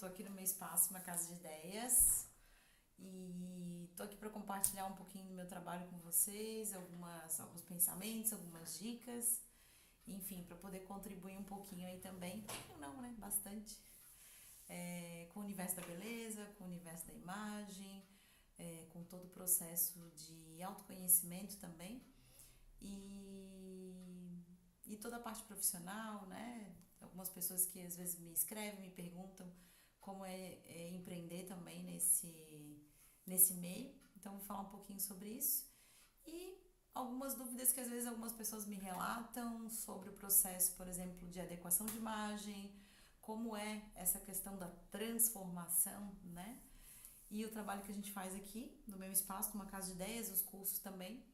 tô aqui no meu espaço, uma casa de ideias, e tô aqui para compartilhar um pouquinho do meu trabalho com vocês, alguns pensamentos, algumas dicas, enfim, para poder contribuir um pouquinho aí também, pouquinho não, né? Bastante, com o universo da beleza, com o universo da imagem, com todo o processo de autoconhecimento também, e, e toda a parte profissional, né? Algumas pessoas que às vezes me escrevem, me perguntam como é empreender também nesse meio. Então, vou falar um pouquinho sobre isso. E algumas dúvidas que às vezes algumas pessoas me relatam sobre o processo, por exemplo, de adequação de imagem, como é essa questão da transformação, né? E o trabalho que a gente faz aqui no meu espaço, numa casa de ideias, os cursos também.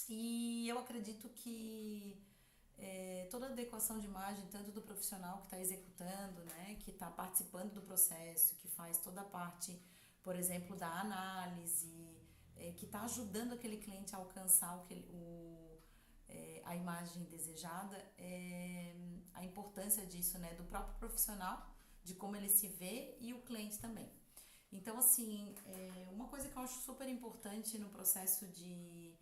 E eu acredito que toda adequação de imagem, tanto do profissional que está executando, né, que está participando do processo, que faz toda a parte, por exemplo, da análise, que está ajudando aquele cliente a alcançar a imagem desejada, a importância disso, né, do próprio profissional, de como ele se vê e o cliente também. Então, assim, uma coisa que eu acho super importante no processo de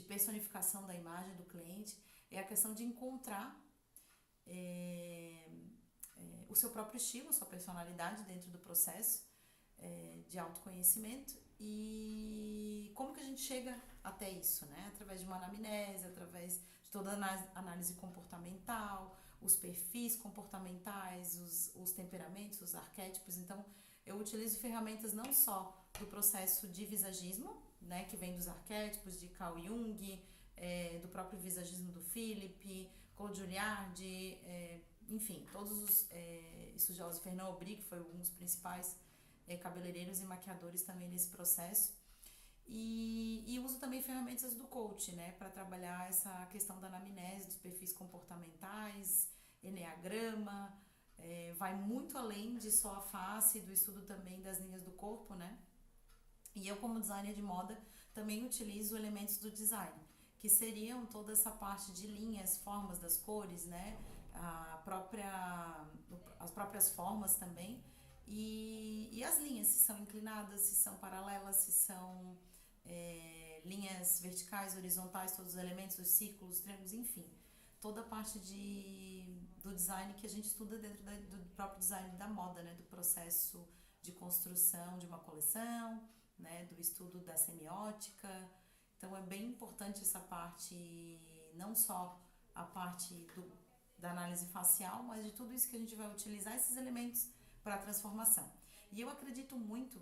personificação da imagem do cliente é a questão de encontrar o seu próprio estilo, a sua personalidade dentro do processo de autoconhecimento e como que a gente chega até isso, né? Através de uma anamnese, através de toda a análise comportamental, os perfis comportamentais, os temperamentos, os arquétipos. Então, eu utilizo ferramentas não só do processo de visagismo, né, que vem dos arquétipos de Carl Jung, do próprio visagismo do Philip, Claude Julliard, enfim, todos os estudiosos, Fernand Aubry, que foi um dos principais cabeleireiros e maquiadores também nesse processo. E uso também ferramentas do coach, né, para trabalhar essa questão da anamnese, dos perfis comportamentais, enneagrama, vai muito além de só a face, do estudo também das linhas do corpo, né? E eu, como designer de moda, também utilizo elementos do design, que seriam toda essa parte de linhas, formas das cores, né? As próprias formas também. E as linhas, se são inclinadas, se são paralelas, se são linhas verticais, horizontais, todos os elementos, os círculos, os triângulos, enfim. Toda a parte do design que a gente estuda dentro do próprio design da moda, né? Do processo de construção de uma coleção, né? Do estudo da semiótica. Então, é bem importante essa parte, não só a parte da análise facial, mas de tudo isso que a gente vai utilizar, esses elementos para a transformação. E eu acredito muito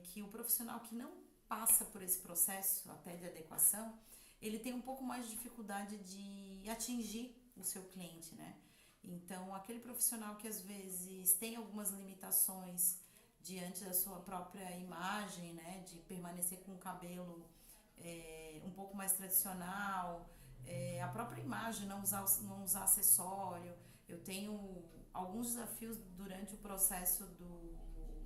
que o profissional que não passa por esse processo até de adequação, ele tem um pouco mais de dificuldade de atingir o seu cliente, né? Então, aquele profissional que às vezes tem algumas limitações diante da sua própria imagem, né? De permanecer com o cabelo um pouco mais tradicional, a própria imagem, não usar acessório. Eu tenho alguns desafios durante o processo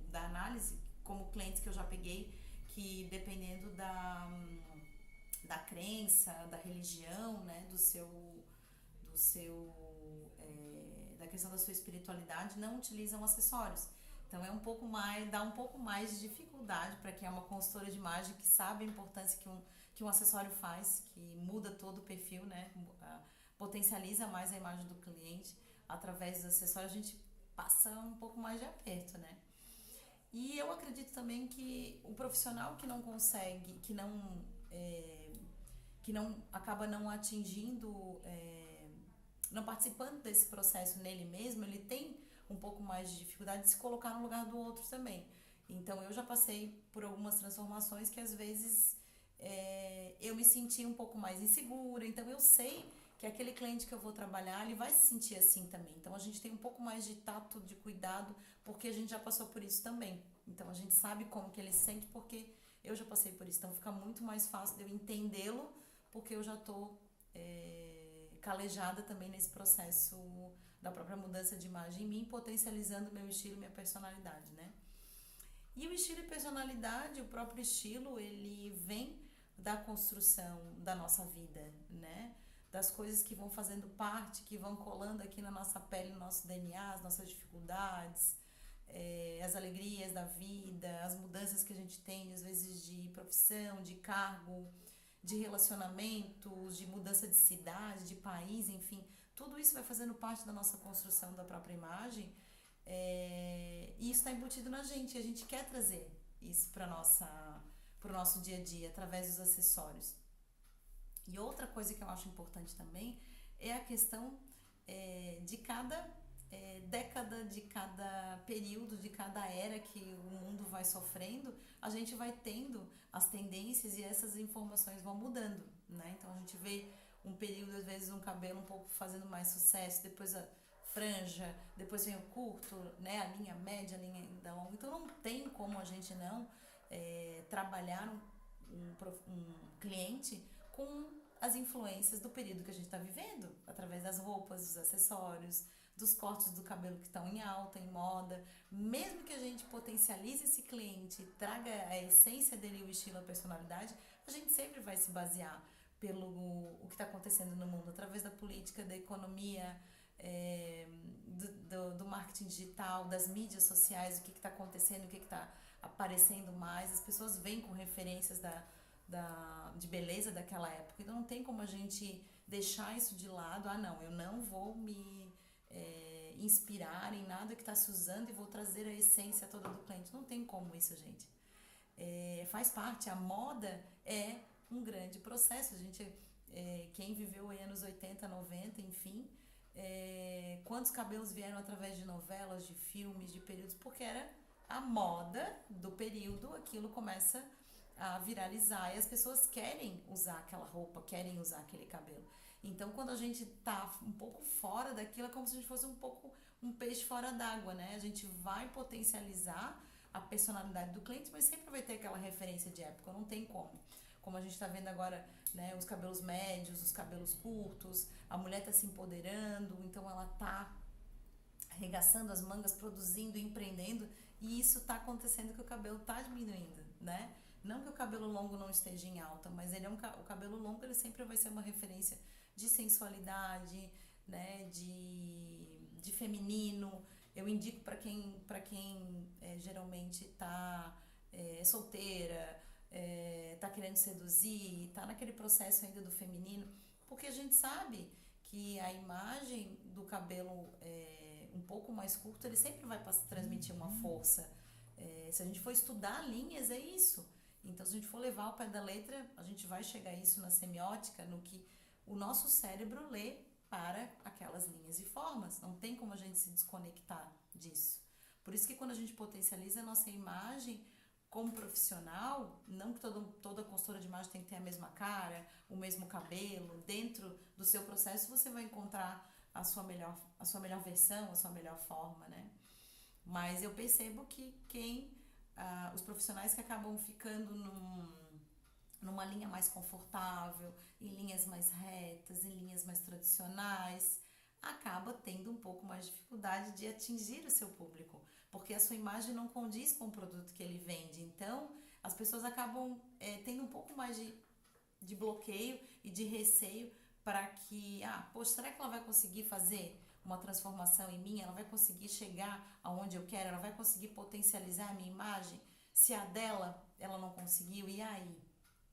da análise, como clientes que eu já peguei, que dependendo da crença, da religião, né, da questão da sua espiritualidade, não utilizam acessórios. Então dá um pouco mais de dificuldade para quem é uma consultora de imagem que sabe a importância que um acessório faz, que muda todo o perfil, né? Potencializa mais a imagem do cliente. Através dos acessórios a gente passa um pouco mais de aperto, né? E eu acredito também que o profissional que não consegue, que não acaba não atingindo, não participando desse processo nele mesmo, ele tem um pouco mais de dificuldade de se colocar no lugar do outro também. Então, eu já passei por algumas transformações que às vezes eu me senti um pouco mais insegura. Então, eu sei que aquele cliente que eu vou trabalhar, ele vai se sentir assim também. Então, a gente tem um pouco mais de tato, de cuidado, porque a gente já passou por isso também. Então, a gente sabe como que ele se sente, porque eu já passei por isso. Então, fica muito mais fácil de eu entendê-lo, porque eu já estou calejada também nesse processo da própria mudança de imagem em mim, potencializando meu estilo e minha personalidade, né? E o estilo e personalidade, o próprio estilo, ele vem da construção da nossa vida, né? Das coisas que vão fazendo parte, que vão colando aqui na nossa pele, no nosso DNA, as nossas dificuldades, as alegrias da vida, as mudanças que a gente tem, às vezes de profissão, de cargo, de relacionamentos, de mudança de cidade, de país, enfim, tudo isso vai fazendo parte da nossa construção da própria imagem, e isso está embutido na gente, e a gente quer trazer isso para o nosso dia a dia, através dos acessórios. E outra coisa que eu acho importante também é a questão de cada década, de cada período, de cada era que o mundo vai sofrendo, a gente vai tendo as tendências e essas informações vão mudando, né? Então a gente vê um período, às vezes, um cabelo um pouco fazendo mais sucesso, depois a franja, depois vem o curto, né? A linha média, a linha ainda longa. Então não tem como a gente não trabalhar um cliente com as influências do período que a gente está vivendo, através das roupas, dos acessórios, dos cortes do cabelo que estão em alta, em moda. Mesmo que a gente potencialize esse cliente, traga a essência dele, o estilo, a personalidade, a gente sempre vai se basear pelo o que está acontecendo no mundo, através da política, da economia, do marketing digital, das mídias sociais, o que está acontecendo, o que está aparecendo mais. As pessoas vêm com referências de beleza daquela época, então não tem como a gente deixar isso de lado. Não, eu não vou me inspirar em nada que está se usando e vou trazer a essência toda do cliente. Não tem como isso, gente. Faz parte, a moda é um grande processo. A gente, quem viveu em anos 80, 90, enfim, quantos cabelos vieram através de novelas, de filmes, de períodos, porque era a moda do período, aquilo começa a viralizar e as pessoas querem usar aquela roupa, querem usar aquele cabelo. Então, quando a gente tá um pouco fora daquilo, é como se a gente fosse um peixe fora d'água, né? A gente vai potencializar a personalidade do cliente, mas sempre vai ter aquela referência de época, não tem como. Como a gente está vendo agora, né, os cabelos médios, os cabelos curtos, a mulher está se empoderando, então ela está arregaçando as mangas, produzindo, empreendendo, e isso está acontecendo que o cabelo está diminuindo, né? Não que o cabelo longo não esteja em alta, mas ele o cabelo longo ele sempre vai ser uma referência de sensualidade, né, de feminino. Eu indico para quem geralmente está solteira, tá querendo seduzir, tá naquele processo ainda do feminino, porque a gente sabe que a imagem do cabelo um pouco mais curto, ele sempre vai transmitir uma força. Se a gente for estudar linhas, é isso. Então, se a gente for levar ao pé da letra, a gente vai chegar a isso na semiótica, no que o nosso cérebro lê para aquelas linhas e formas. Não tem como a gente se desconectar disso. Por isso que quando a gente potencializa a nossa imagem como profissional, não que toda consultora de imagem tem que ter a mesma cara, o mesmo cabelo, dentro do seu processo você vai encontrar a sua melhor versão, a sua melhor forma, né? Mas eu percebo que os profissionais que acabam ficando numa linha mais confortável, em linhas mais retas, em linhas mais tradicionais, acaba tendo um pouco mais de dificuldade de atingir o seu público, porque a sua imagem não condiz com o produto que ele vende. Então, as pessoas acabam tendo um pouco mais de bloqueio e de receio para que, poxa, será que ela vai conseguir fazer uma transformação em mim? Ela vai conseguir chegar aonde eu quero? Ela vai conseguir potencializar a minha imagem? Se a dela, ela não conseguiu, e aí?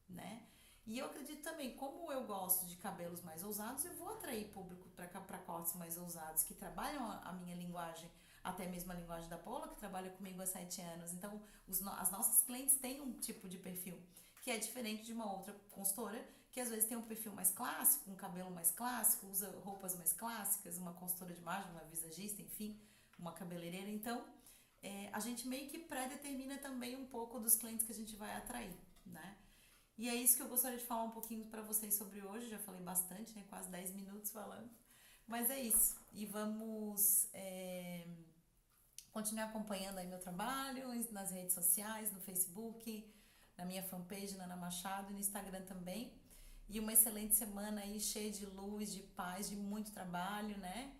Né? E eu acredito também, como eu gosto de cabelos mais ousados, eu vou atrair público para cortes mais ousados, que trabalham a minha linguagem, até mesmo a linguagem da Paula, que trabalha comigo há 7 anos. Então, as nossas clientes têm um tipo de perfil que é diferente de uma outra consultora, que às vezes tem um perfil mais clássico, um cabelo mais clássico, usa roupas mais clássicas, uma consultora de imagem, uma visagista, enfim, uma cabeleireira. Então, a gente meio que pré-determina também um pouco dos clientes que a gente vai atrair, né? E é isso que eu gostaria de falar um pouquinho para vocês sobre hoje. Já falei bastante, né? Quase 10 minutos falando. Mas é isso. E vamos continuar acompanhando aí meu trabalho nas redes sociais, no Facebook, na minha fanpage, na Ana Machado, e no Instagram também. E uma excelente semana aí, cheia de luz, de paz, de muito trabalho, né?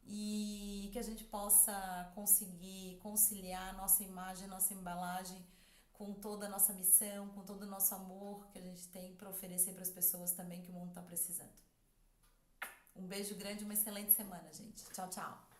E que a gente possa conseguir conciliar a nossa imagem, a nossa embalagem com toda a nossa missão, com todo o nosso amor que a gente tem para oferecer para as pessoas também que o mundo está precisando. Um beijo grande, uma excelente semana, gente. Tchau, tchau.